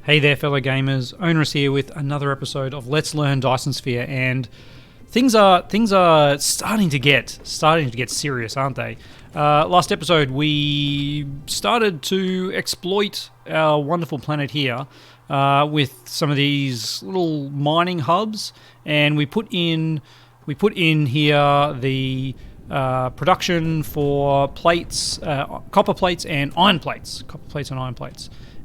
Hey there, fellow gamers. Onerous here with another episode of Let's Learn Dyson Sphere, and things are starting to get serious, aren't they? Last episode we started to exploit our wonderful planet here with some of these little mining hubs, and we put in here the production for plates, copper plates and iron plates,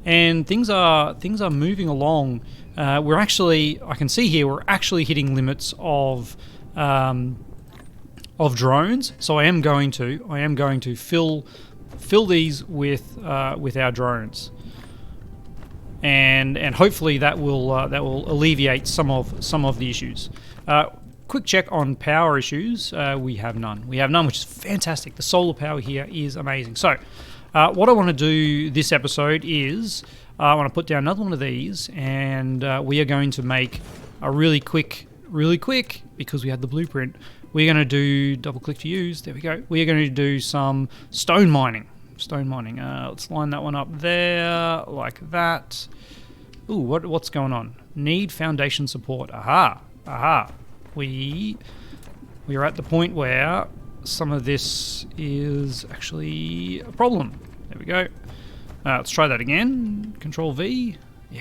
and things are moving along. We're actually, I can see here, we're actually hitting limits of drones. So I am going to fill these with our drones, and hopefully that will alleviate some of the issues. Quick check on power issues. We have none, which is fantastic. The solar power here is amazing. So what I want to do this episode is I want to put down another one of these, and we are going to make a really quick, because we had the blueprint, we're going to do, double click to use, there we go, we are going to do some stone mining. Let's line that one up there, like that. Ooh, what's going on? Need foundation support. Aha. We are at the point where some of this is actually a problem. There we go. Let's try that again. Control V. Yeah.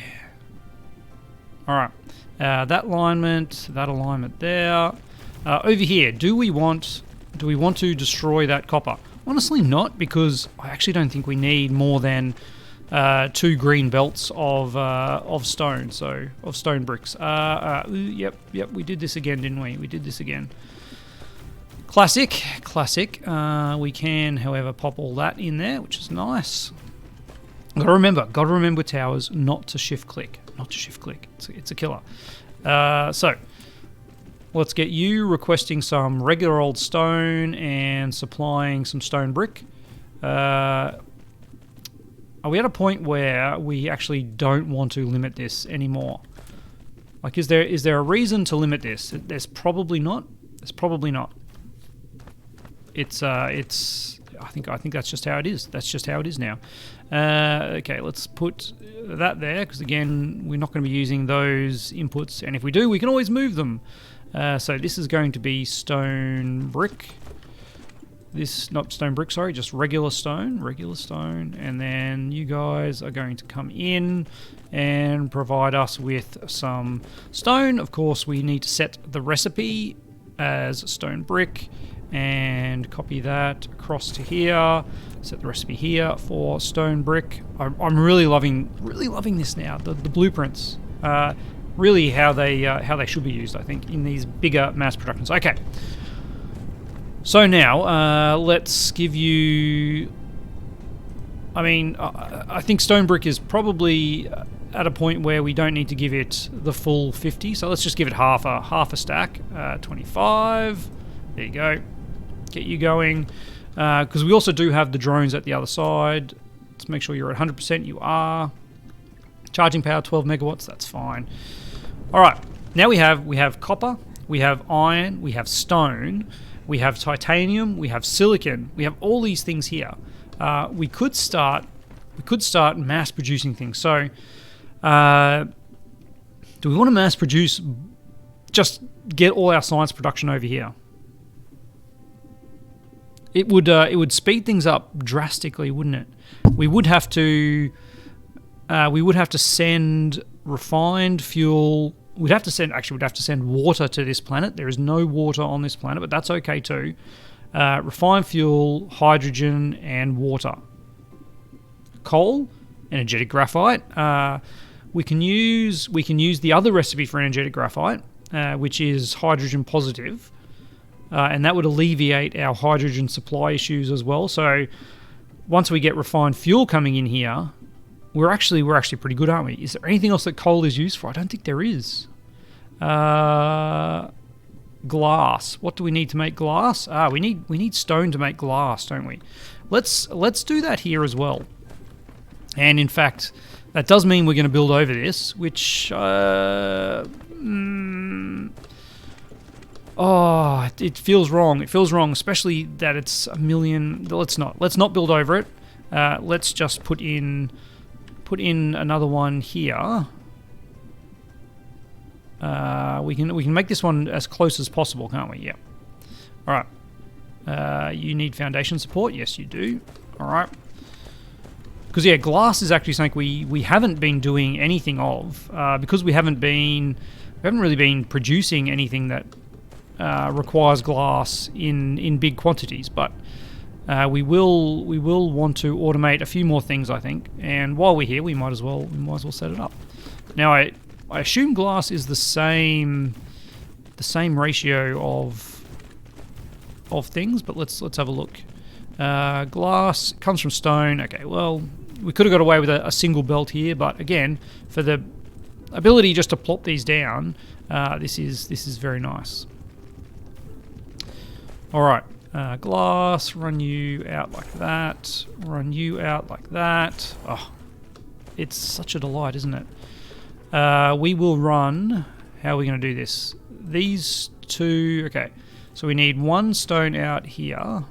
All right. That alignment there. Over here, do we want to destroy that copper? Honestly, not, because I actually don't think we need more than 2 green belts of stone. So of stone bricks. Yep. We did this again, didn't we? We did this again. Classic. We can, however, pop all that in there, which is nice. Gotta remember towers not to shift click. It's a killer. So let's get you requesting some regular old stone and supplying some stone brick. Are we at a point where we actually don't want to limit this anymore? Like, is there a reason to limit this? There's probably not. It's I think that's just how it is. That's just how it is now. Okay, let's put that there, because again, we're not going to be using those inputs, and if we do, we can always move them. So this is going to be stone brick. Not stone brick, sorry, just regular stone, and then you guys are going to come in and provide us with some stone. Of course, we need to set the recipe as stone brick, and copy that across to here. Set the recipe here for stone brick. I'm really loving this now. The blueprints, really how they should be used, I think, in these bigger mass productions. Okay. So now let's give you. I think stone brick is probably at a point where we don't need to give it the full 50. So let's just give it half a stack. 25. There you go. Get you going, because we also do have the drones at the other side. Let's make sure you're at 100%. You are. Charging power 12 megawatts. That's fine. All right. Now we have copper, we have iron, we have stone, we have titanium, we have silicon. We have all these things here. We could start mass producing things. So, do we want to mass produce? Just get all our science production over here. It would speed things up drastically, wouldn't it? We would have to send refined fuel. We'd have to send water to this planet. There is no water on this planet, but that's okay too. Refined fuel, hydrogen, and water. Coal, energetic graphite. We can use the other recipe for energetic graphite, which is hydrogen positive. And that would alleviate our hydrogen supply issues as well. So once we get refined fuel coming in here, we're actually pretty good, aren't we? Is there anything else that coal is used for? I don't think there is. Glass. What do we need to make glass? We need stone to make glass, don't we? Let's do that here as well. And in fact, that does mean we're going to build over this, which oh, it feels wrong. It feels wrong, especially that it's 1 million. Let's not build over it. Let's just put in put in another one here. We can make this one as close as possible, can't we? Yep. All right. You need foundation support. Yes, you do. All right. Because yeah, glass is actually something we haven't been doing anything of because we haven't really been producing anything that requires glass in big quantities. But we will want to automate a few more things, I think. And while we're here, we might as well set it up. Now I assume glass is the same ratio of things, but let's have a look. Glass comes from stone. Okay, well, we could have got away with a single belt here, but again, for the ability just to plop these down, this is very nice. All right, glass, run you out like that, run you out like that. Oh, it's such a delight, isn't it? We will run. How are we going to do this? These two. Okay, so we need one stone out here,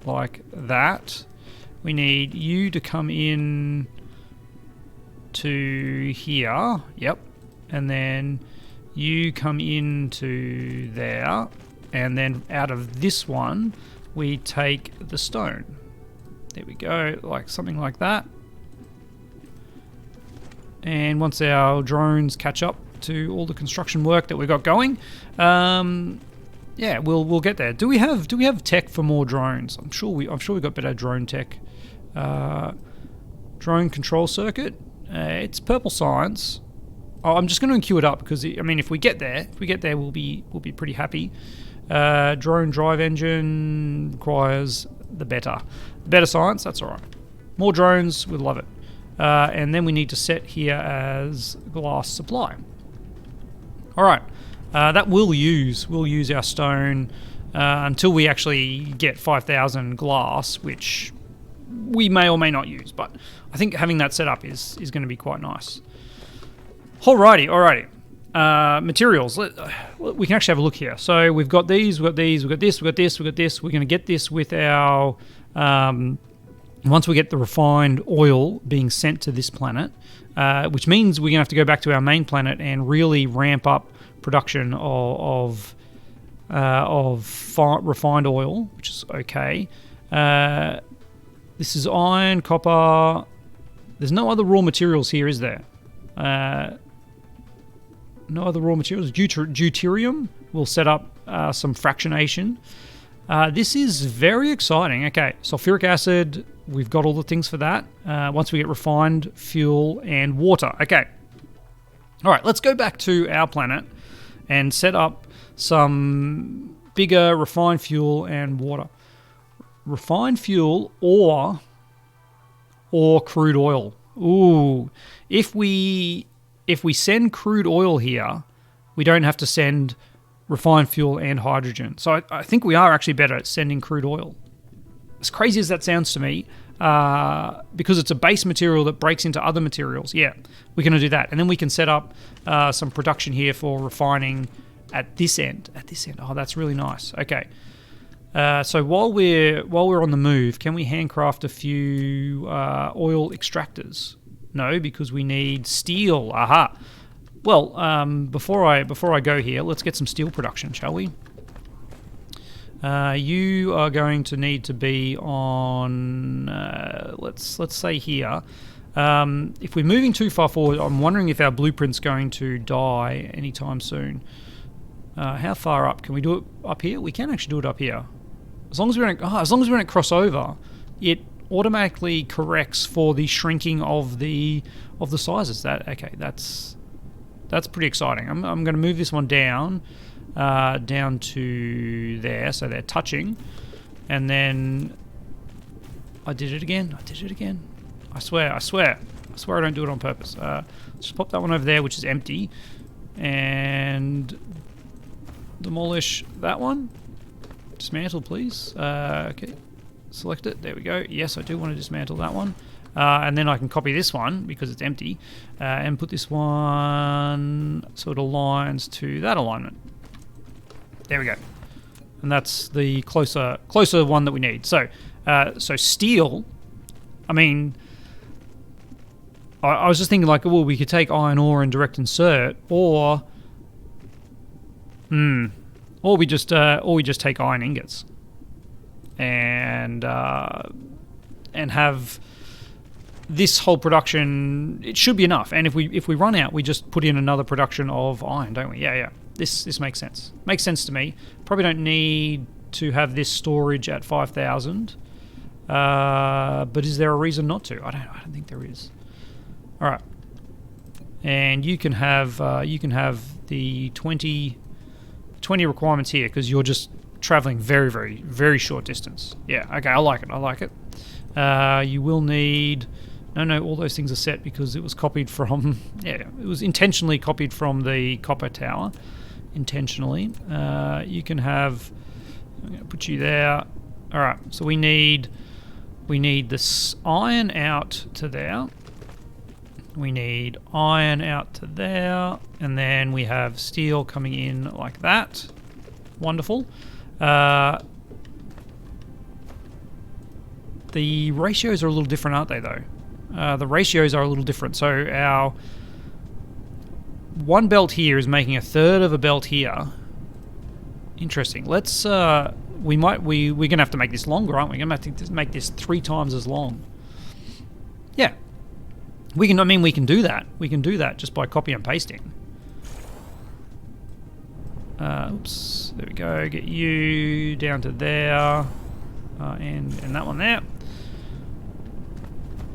like that. We need you to come in to here. Yep. And then you come into there. And then out of this one, we take the stone. There we go, like something like that. And once our drones catch up to all the construction work that we've got going, yeah, we'll get there. Do we have tech for more drones? I'm sure we've got better drone tech. Drone control circuit. It's purple science. Oh, I'm just going to queue it up because I mean, if we get there, we'll be pretty happy. Drone drive engine requires the better science. That's all right. More drones, we'll love it. And then we need to set here as glass supply. All right. That we'll use our stone until we actually get 5,000 glass, which we may or may not use, but I think having that set up is going to be quite nice. Alrighty. Materials. We can actually have a look here. So we've got these, we've got this. We're going to get this with our once we get the refined oil being sent to this planet, which means we're going to have to go back to our main planet and really ramp up production of refined oil, which is okay. This is iron, copper. There's no other raw materials here, is there? No other raw materials. Deuterium will set up some fractionation. This is very exciting. Okay, sulfuric acid, we've got all the things for that. Once we get refined fuel and water. Okay. All right, let's go back to our planet and set up some bigger refined fuel and water. Refined fuel or crude oil. Ooh, if we send crude oil here, we don't have to send refined fuel and hydrogen. So I think we are actually better at sending crude oil. As crazy as that sounds to me, because it's a base material that breaks into other materials, yeah, we're going to do that. And then we can set up some production here for refining at this end. Oh, that's really nice. Okay. So while we're on the move, can we handcraft a few oil extractors? No, because we need steel. Aha. Well, before I go here, let's get some steel production, shall we? You are going to need to be on. Let's say here. If we're moving too far forward, I'm wondering if our blueprint's going to die anytime soon. How far up? Can we do it up here? We can actually do it up here. As long as we don't cross over, it automatically corrects for the shrinking of the sizes. That's pretty exciting. I'm going to move this one down to there, so they're touching, and then I did it again. I swear I don't do it on purpose. Just pop that one over there, which is empty, and demolish that one. Dismantle, please. Okay. Select it. There we go. Yes, I do want to dismantle that one. And then I can copy this one because it's empty and put this one so it aligns to that alignment. There we go. And that's the closer one that we need. So steel, I mean, I was just thinking like, well, we could take iron ore and direct insert, or we just take iron ingots and have this whole production. It should be enough. And if we run out, we just put in another production of iron, don't we? Yeah. This makes sense. Makes sense to me. Probably don't need to have this storage at 5,000. But is there a reason not to? I don't think there is. All right. And you can have the 20 requirements here because you're just traveling very, very, very short distance. Yeah. Okay. I like it. You will need. No, all those things are set because it was copied from. Yeah, it was intentionally copied from the copper tower. Intentionally. You can have. I'm going to put you there. All right. So we need this iron out to there. We need iron out to there, and then we have steel coming in like that. Wonderful. The ratios are a little different, aren't they, though? The ratios are a little different. So our one belt here is making a third of a belt here. Interesting. Let's we're gonna have to make this longer, aren't we? We're gonna have to make this 3 times as long. Yeah. We can do that. We can do that just by copy and pasting. Oops. There we go. Get you down to there. And that one there.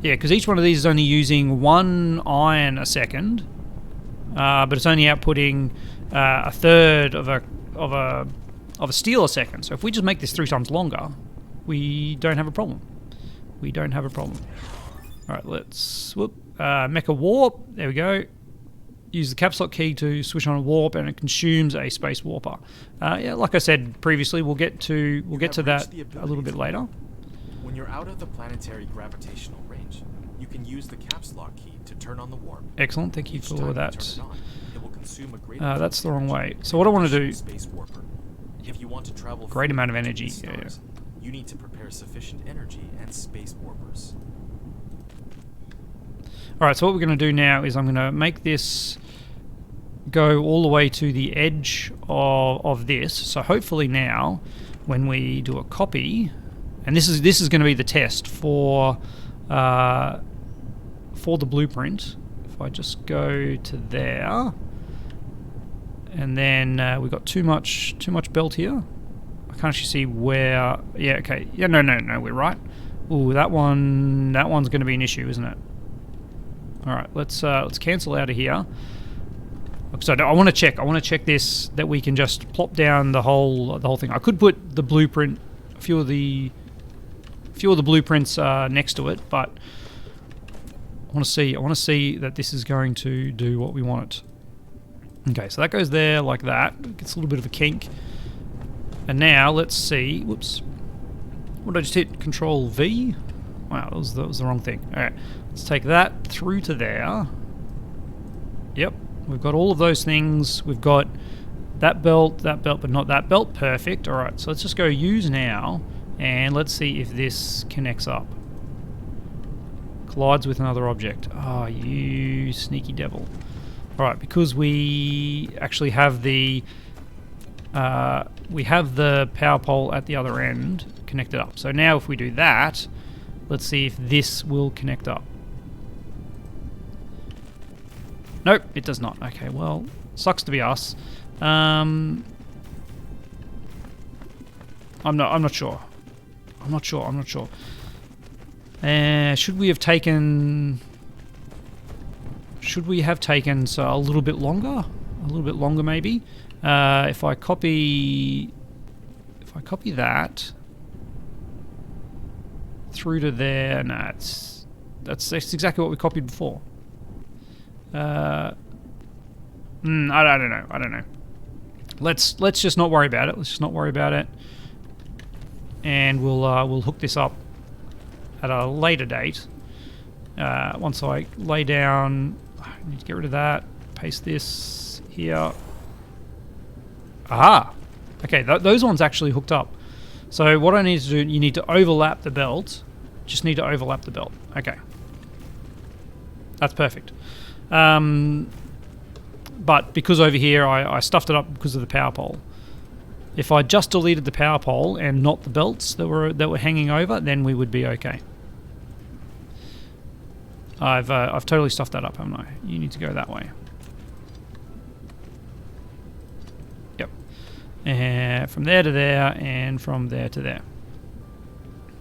Yeah, because each one of these is only using 1 iron a second, but it's only outputting a third of a steel a second. So if we just make this 3 times longer, we don't have a problem. All right, let's mecha warp. There we go. Use the caps lock key to switch on a warp, and it consumes a space warper. Yeah, like I said previously, we'll get to that a little bit later. When you're out of the planetary gravitational range, you can use the caps lock key to turn on the warp. Excellent, thank you for that. It will consume a great that's the wrong way. So what I want to do... Space warper. If you want to travel great amount of energy. Stars, you need to prepare sufficient energy and space warpers. Alright, so what we're going to do now is I'm going to make this go all the way to the edge of this. So hopefully now, when we do a copy, and this is going to be the test for the blueprint. If I just go to there, and then we've got too much belt here. I can't actually see where. Yeah, okay. Yeah, no, we're right. Ooh, that one's going to be an issue, isn't it? All right, let's cancel out of here. So I want to check. I want to check this, that we can just plop down the whole thing. I could put the blueprint, a few of the blueprints next to it, but I want to see that this is going to do what we want it. Okay, so that goes there like that. It gets a little bit of a kink. And now let's see. Whoops. What did I just hit? Control V. Wow, that was the wrong thing. All right, let's take that through to there. Yep, we've got all of those things. We've got that belt, but not that belt. Perfect. All right, so let's just go use now, and let's see if this connects up. Collides with another object. Ah, oh, you sneaky devil. All right, because we actually have the power pole at the other end connected up. So now if we do that, let's see if this will connect up. Nope, it does not. Okay, well, sucks to be us. I'm not sure. Should we have taken so a little bit longer? Maybe. If I copy that through to there, nah, that's exactly what we copied before. I don't know. Let's just not worry about it. And we'll hook this up at a later date. Once I lay down, I need to get rid of that. Paste this here. Aha! Okay, those ones actually hooked up. So what I need to do, you need to overlap the belt. Just need to overlap the belt. Okay. That's perfect. But because over here I stuffed it up because of the power pole. If I just deleted the power pole and not the belts that were hanging over, then we would be okay. I've totally stuffed that up, haven't I? You need to go that way. Yep. And from there to there, and from there to there.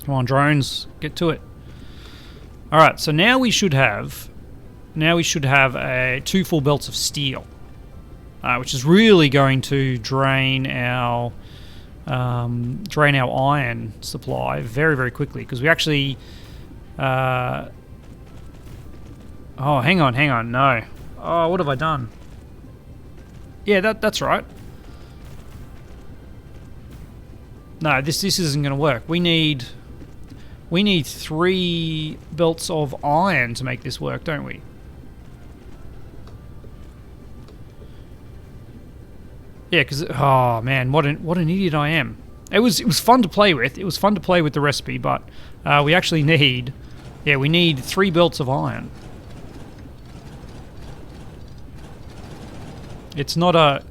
Come on, drones, get to it. All right, so now we should have 2 full belts of steel, which is really going to drain our iron supply very, very quickly, because we actually. Oh, hang on, no. Oh, what have I done? Yeah, that's right. No, this isn't going to work. We need 3 belts of iron to make this work, don't we? Yeah, because oh man, what an idiot I am. It was fun to play with. It was fun to play with the recipe, but we actually need 3 belts of iron. It's not a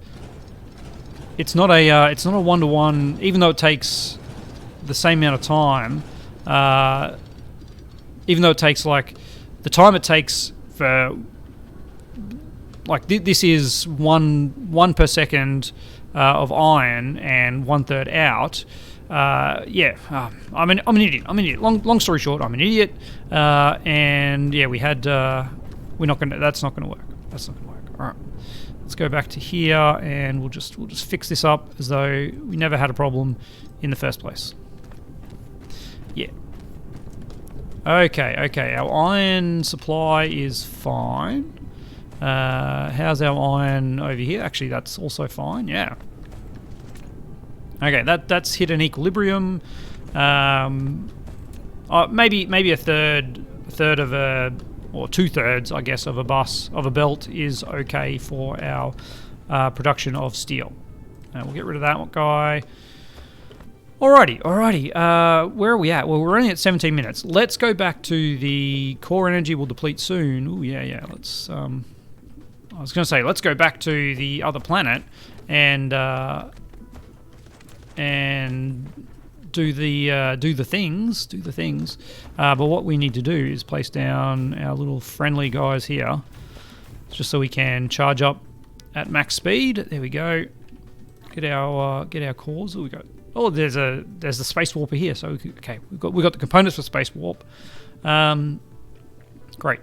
1-to-1, even though it takes the same amount of time. Even though it takes like the time it takes for like this is one per second of iron and 1/3 out. I'm an idiot. Long story short, I'm an idiot. And yeah, we had that's not gonna work. All right. Let's go back to here, and we'll just fix this up as though we never had a problem in the first place. Yeah. Okay. Our iron supply is fine. How's our iron over here? Actually, that's also fine. Yeah. Okay, that's hit an equilibrium. Maybe a third of a. Or 2/3, I guess, of a belt is okay for our production of steel. We'll get rid of that guy. Alrighty. Where are we at? Well, we're only at 17 minutes. Let's go back to the core energy will deplete soon. Ooh, yeah. Let's. I was going to say let's go back to the other planet and do the things. But what we need to do is place down our little friendly guys here, just so we can charge up at max speed. There we go. Get our cores. Oh, we go. Oh, there's the space warper here. So we got the components for space warp. Great.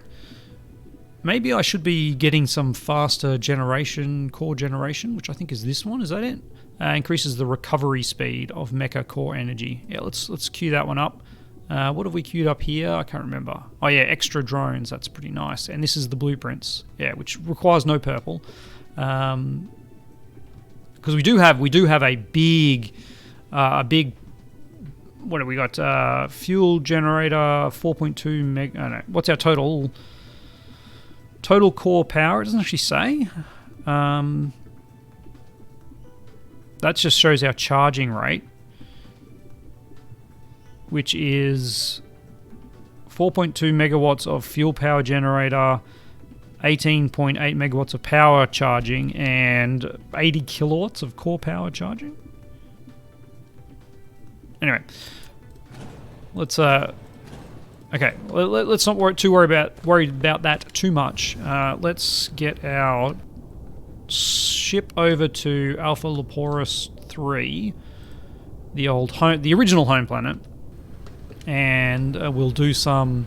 Maybe I should be getting some faster core generation, which I think is this one. Is that it? Increases the recovery speed of mecha core energy. Yeah, let's queue that one up. What have we queued up here? I can't remember. Oh yeah, extra drones. That's pretty nice. And this is the blueprints. Yeah, which requires no purple, because we do have a big. What have we got? Fuel generator 4.2 meg. Oh no, what's our total core power? It doesn't actually say. That just shows our charging rate, which is 4.2 megawatts of fuel power generator, 18.8 megawatts of power charging, and 80 kilowatts of core power charging. Anyway, let's let's not worry about that too much. Let's get our ship over to Alpha Leporis 3, the original home planet, and we'll do some.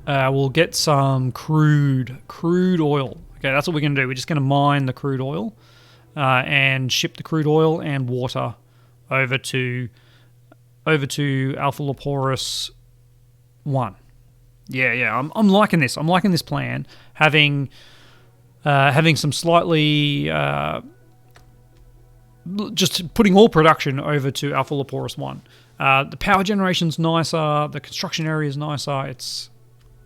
We'll get some crude oil. Okay, that's what we're going to do. We're just going to mine the crude oil and ship the crude oil and water over to Alpha Leporis 1. Yeah. I'm liking this. I'm liking this plan. Having some slightly just putting all production over to Alpha Leporis 1. The power generation's nicer. The construction area is nicer.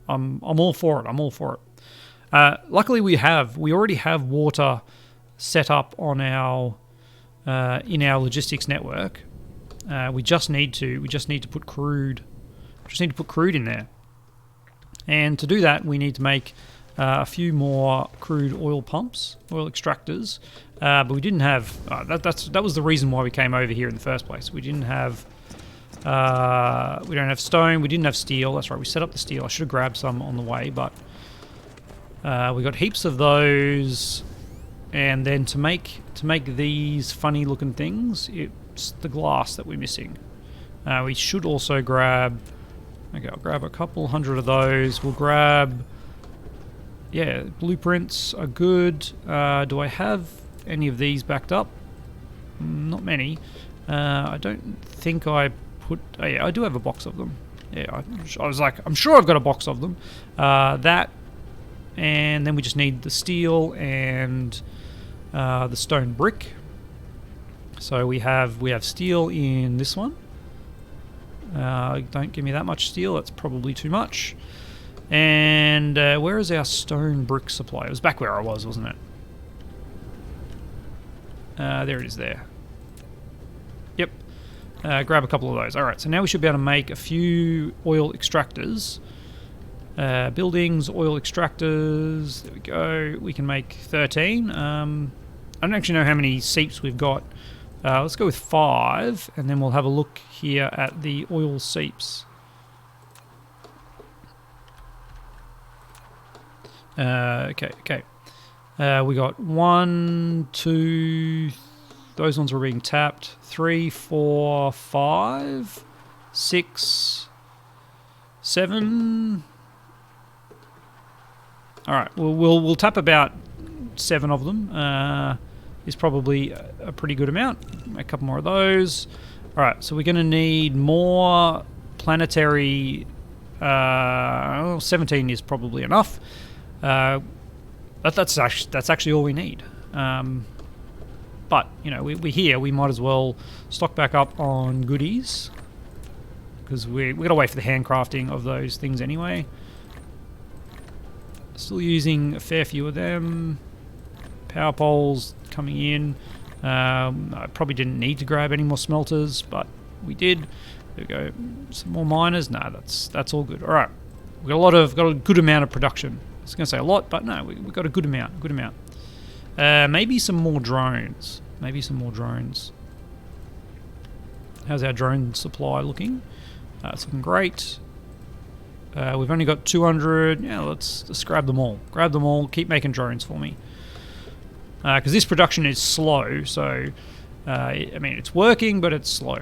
I'm all for it. Luckily, we already have water set up on our in our logistics network. We just need to put crude. In there. And to do that, we need to make a few more crude oil pumps, oil extractors. But we didn't have... that was the reason why we came over here in the first place. We didn't have... we don't have stone. We didn't have steel. That's right. We set up the steel. I should have grabbed some on the way, but we got heaps of those. And then to make these funny looking things, it's the glass that we're missing. We should also grab... Okay, I'll grab a couple hundred of those. We'll grab... Yeah, blueprints are good. Do I have any of these backed up? Not many. I don't think I put... Oh yeah, I do have a box of them. Yeah, I was like, I'm sure I've got a box of them. That, and then we just need the steel and the stone brick. So we have steel in this one. Don't give me that much steel. That's probably too much. And where is our stone brick supply? It was back where I was, wasn't it? There it is there. Yep. Grab a couple of those. Alright, so now we should be able to make a few oil extractors. Buildings, oil extractors. There we go. We can make 13. I don't actually know how many seeps we've got. Let's go with 5, and then we'll have a look here at the oil seeps. Okay. We got 1, 2... Those ones were being tapped. 3, 4, 5, 6, 7... Alright, we'll tap about 7 of them. Is probably a pretty good amount. Make a couple more of those. Alright, so we're going to need more planetary... 17 is probably enough. That's actually all we need. But, you know, we're here. We might as well stock back up on goodies. Because we've got to wait for the handcrafting of those things anyway. Still using a fair few of them. Power poles coming in. I probably didn't need to grab any more smelters, but we did. There we go. Some more miners. Nah, that's all good. All right, we got a good amount of production. I was going to say a lot, but no, we got a good amount. Good amount. Maybe some more drones. How's our drone supply looking? It's looking great. We've only got 200. Yeah, let's just grab them all. Keep making drones for me. Because this production is slow, so I mean it's working, but it's slow.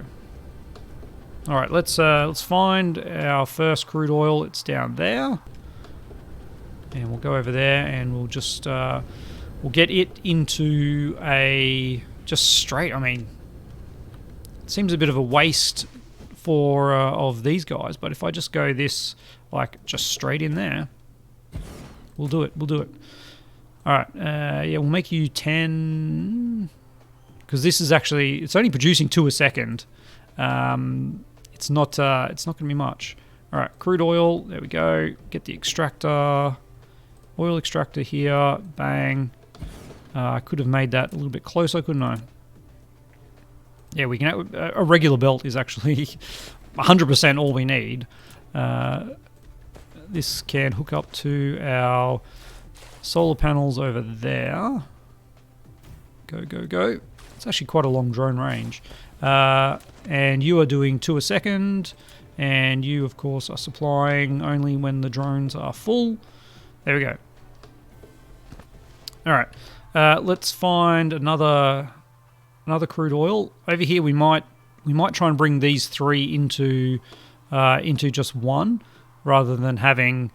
All right, let's find our first crude oil. It's down there, and we'll go over there, and we'll just we'll get it into a just straight. I mean, it seems a bit of a waste for of these guys, but if I just go this like just straight in there, we'll do it. Alright, yeah, we'll make you 10, because this is actually, it's only producing 2 a second. It's not going to be much. Alright, crude oil, there we go. Get the extractor, oil extractor here, bang. I could have made that a little bit closer, couldn't I? Yeah, we can. A regular belt is actually 100% all we need. This can hook up to our solar panels over there. Go. It's actually quite a long drone range. And you are doing 2 a second. And you, of course, are supplying only when the drones are full. There we go. Alright. Let's find another crude oil. Over here we might try and bring these 3 into just one, rather than having...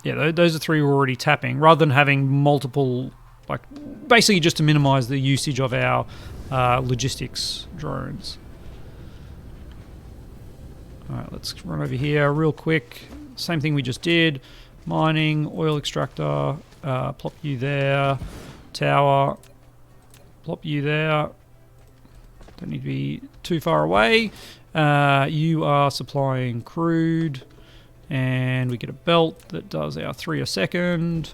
yeah, those are 3 we're already tapping, rather than having multiple, like, basically just to minimize the usage of our logistics drones. Alright, let's run over here real quick. Same thing we just did. Mining, oil extractor, plop you there. Tower, plop you there. Don't need to be too far away. You are supplying crude. And we get a belt that does our 3 a second.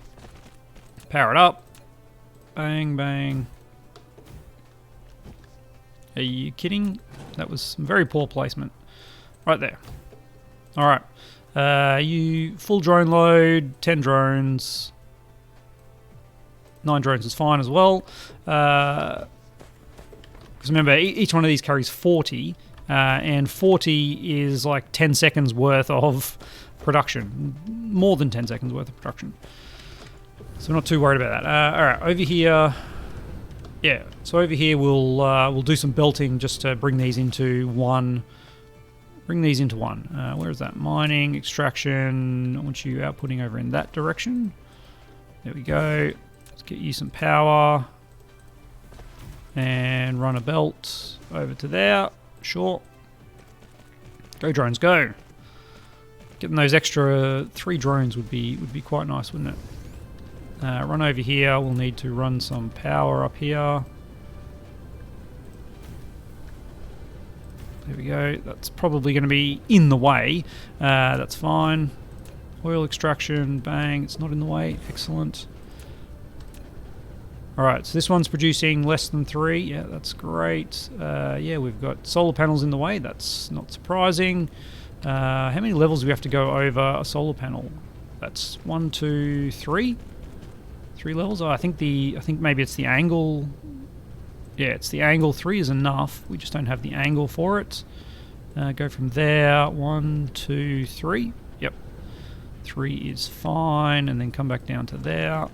Power it up. Bang, bang. Are you kidding? That was some very poor placement. Right there. All right. You full drone load, 10 drones. 9 drones is fine as well. Because remember, each one of these carries 40, and 40 is like 10 seconds worth of production. More than 10 seconds worth of production. So we're not too worried about that. All right, over here. Yeah, so over here we'll do some belting just to bring these into one. Bring these into one. Where is that? Mining, extraction. I want you outputting over in that direction. There we go. Let's get you some power. And run a belt over to there. Sure. Go drones, go. Getting those extra 3 drones would be quite nice, wouldn't it? Run over here. We'll need to run some power up here. There we go. That's probably going to be in the way. That's fine. Oil extraction. Bang. It's not in the way. Excellent. Alright, so this one's producing less than 3. Yeah, that's great. Yeah, we've got solar panels in the way. That's not surprising. How many levels do we have to go over a solar panel? That's 1, 2, 3. 3 levels. Oh, I think maybe it's the angle. Yeah, it's the angle. 3 is enough. We just don't have the angle for it. Go from there. 1, 2, 3. Yep. 3 is fine, and then come back down to there.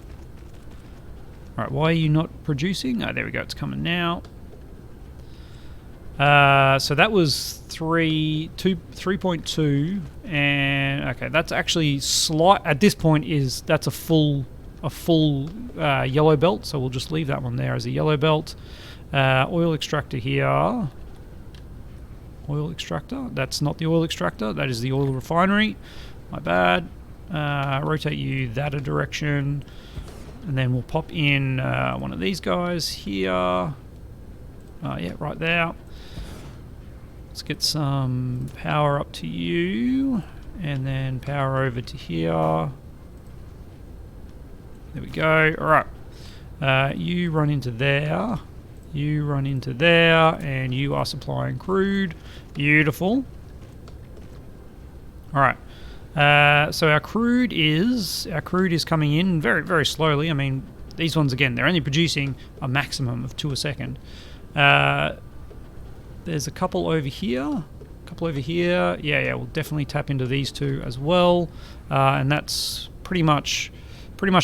All right. Why are you not producing? Oh, there we go. It's coming now. So that was 3.2, and okay, that's actually slight. At this point, that's a full yellow belt. So we'll just leave that one there as a yellow belt. Oil extractor here. Oil extractor. That's not the oil extractor. That is the oil refinery. My bad. Rotate you that a direction, and then we'll pop in one of these guys here. Yeah, right there. Let's get some power up to you, and then power over to here. There we go. All right. You run into there. You run into there, and you are supplying crude. Beautiful. All right. So our crude is coming in very, very slowly. I mean, these ones again, they're only producing a maximum of 2 a second. There's a couple over here. Yeah, we'll definitely tap into these 2 as well. And that's pretty much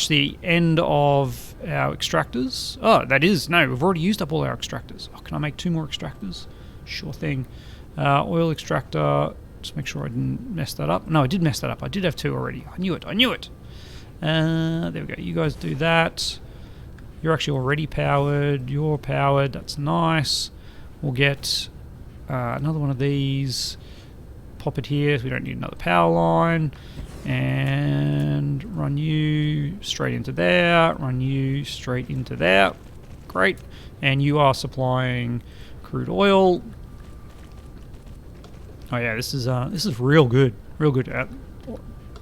the end of our extractors. Oh, that is, no, we've already used up all our extractors. Oh, can I make 2 more extractors? Sure thing. Oil extractor, just make sure I didn't mess that up. No, I did mess that up. I did have 2 already. I knew it. There we go. You guys do that. You're actually already powered. You're powered. That's nice. We'll get another one of these. Pop it here. So we don't need another power line. And run you straight into there. Run you straight into there. Great. And you are supplying crude oil. Oh yeah, this is real good. Real good.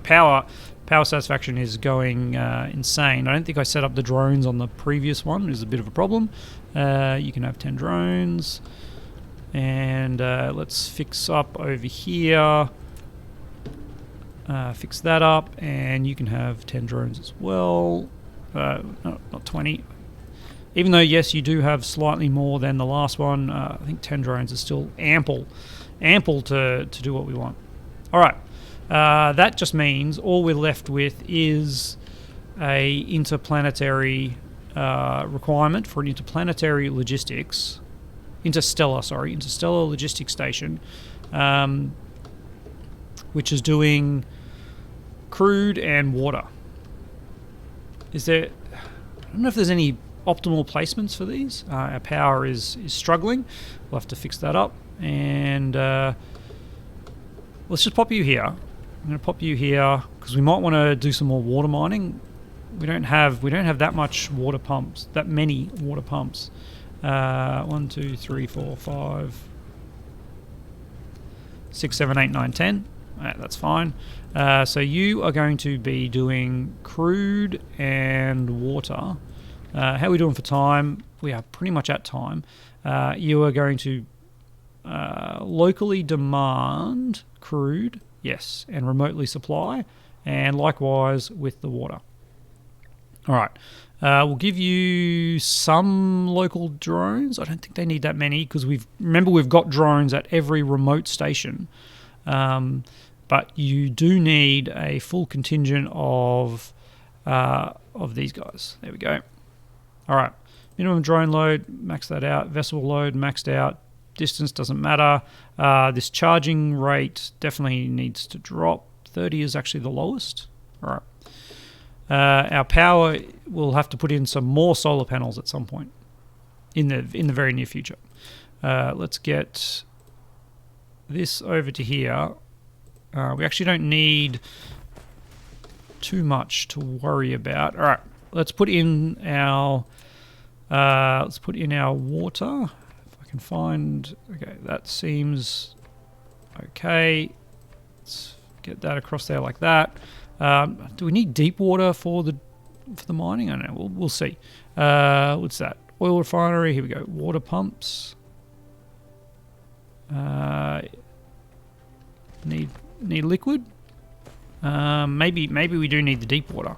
Power satisfaction is going insane. I don't think I set up the drones on the previous one. It was a bit of a problem. You can have 10 drones. And let's fix up over here. Fix that up, and you can have 10 drones as well. No, not 20. Even though, yes, you do have slightly more than the last one, I think 10 drones is still ample to do what we want. All right. That just means all we're left with is a interplanetary requirement for an interstellar logistics station, which is doing crude and water. I don't know if there's any optimal placements for these. Our power is struggling. We'll have to fix that up. And let's just pop you here. I'm going to pop you here because we might want to do some more water mining. We don't have that much water pumps, that many water pumps. 1, 2, 3, 4, 5, 6, 7, 8, 9, 10. That's fine. So you are going to be doing crude and water. How are we doing for time? We are pretty much at time. You are going to locally demand crude. Yes, and remotely supply, and likewise with the water. All right, we'll give you some local drones. I don't think they need that many because we've got drones at every remote station, but you do need a full contingent of these guys. There we go. All right, minimum drone load, max that out. Vessel load maxed out. Distance doesn't matter. This charging rate definitely needs to drop. 30 is actually the lowest. All right. Our power, we'll have to put in some more solar panels at some point in the very near future. Let's get this over to here. We actually don't need too much to worry about. All right, let's put in our water. If I can find, okay, that seems okay. Let's get that across there like that. Do we need deep water for the mining? I don't know. We'll see. What's that? Oil refinery. Here we go. Water pumps. Need liquid. Maybe we do need the deep water,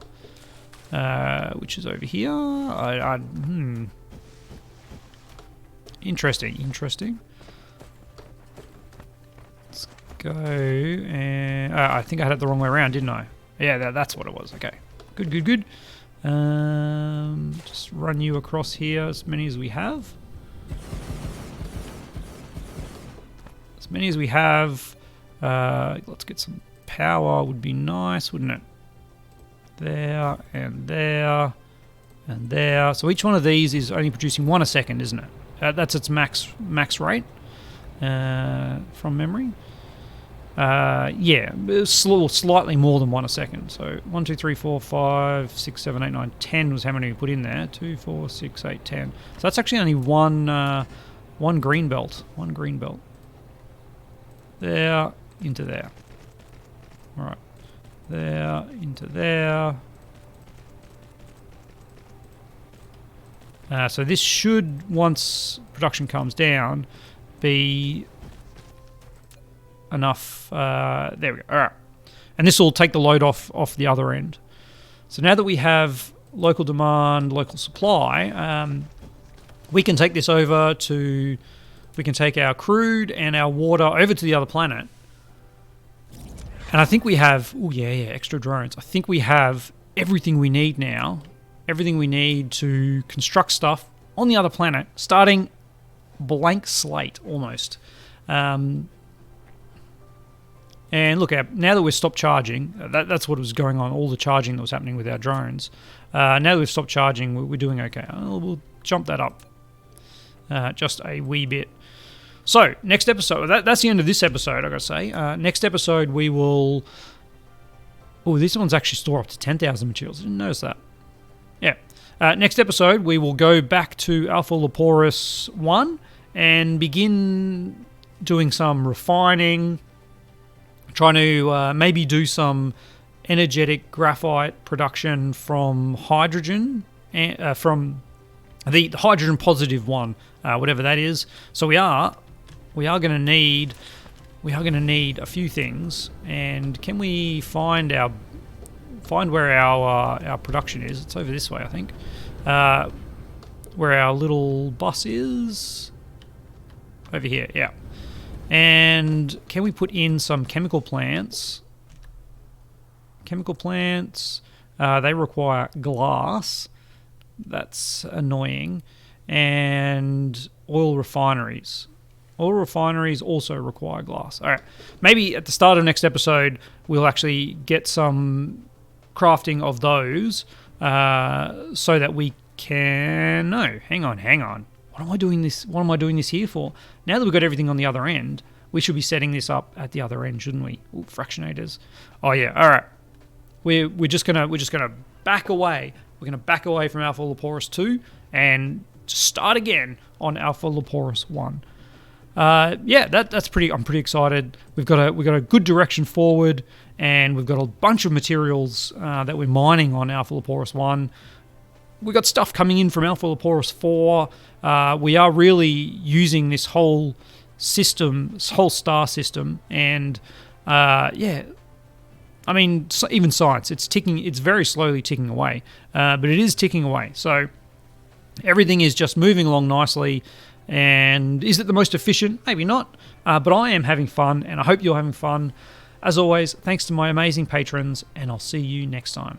which is over here. Interesting. Let's go. And I think I had it the wrong way around, didn't I? Yeah, that's what it was. Okay, good. Just run you across here as many as we have. Let's get some power. Would be nice, wouldn't it? There and there and there. So each one of these is only producing 1 a second, isn't it? That's its max rate from memory. Yeah, slightly more than 1 a second. So 1, 2, 3, 4, 5, 6, 7, 8, 9, 10 was how many we put in there. 2, 4, 6, 8, 10. So that's actually only one green belt. One green belt. There into there. All right. There into there. So this should, once production comes down, be enough. There we go. All right. And this will take the load off the other end. So now that we have local demand, local supply, we can take this over to... We can take our crude and our water over to the other planet. And I think we have... Oh, yeah, extra drones. I think we have everything we need now. Everything we need to construct stuff on the other planet, starting blank slate, almost. And look, now that we've stopped charging, that's what was going on, all the charging that was happening with our drones. Now that we've stopped charging, we're doing okay. We'll jump that up just a wee bit. So, next episode, that's the end of this episode, I gotta say. Next episode, we will... Oh, this one's actually store up to 10,000 materials. I didn't notice that. Yeah. Next episode, we will go back to Alpha Leporis 1 and begin doing some refining, trying to maybe do some energetic graphite production from hydrogen, from the hydrogen positive one, whatever that is. So we are going to need a few things. And can we find where our production is? It's over this way, I think. Where our little bus is. Over here, yeah. And can we put in some chemical plants? Chemical plants, they require glass. That's annoying. And oil refineries. Oil refineries also require glass. All right. Maybe at the start of next episode, we'll actually get some crafting of those so that we can... No, hang on. What am I doing this here for? Now that we've got everything on the other end, we should be setting this up at the other end, shouldn't we? Ooh, fractionators. Oh yeah. All right. We're just gonna back away. We're gonna back away from Alpha Leporis 2 and start again on Alpha Leporis 1. Yeah, that's pretty. I'm pretty excited. We've got a good direction forward, and we've got a bunch of materials that we're mining on Alpha Leporis 1. We've got stuff coming in from Alpha Leporis 4. We are really using this whole system, this whole star system, and Yeah, I mean, even science, it's ticking. It's very slowly ticking away, but it is ticking away. So everything is just moving along nicely. And is it the most efficient? Maybe not, but I am having fun, and I hope you're having fun. As always, thanks to my amazing patrons, and I'll see you next time.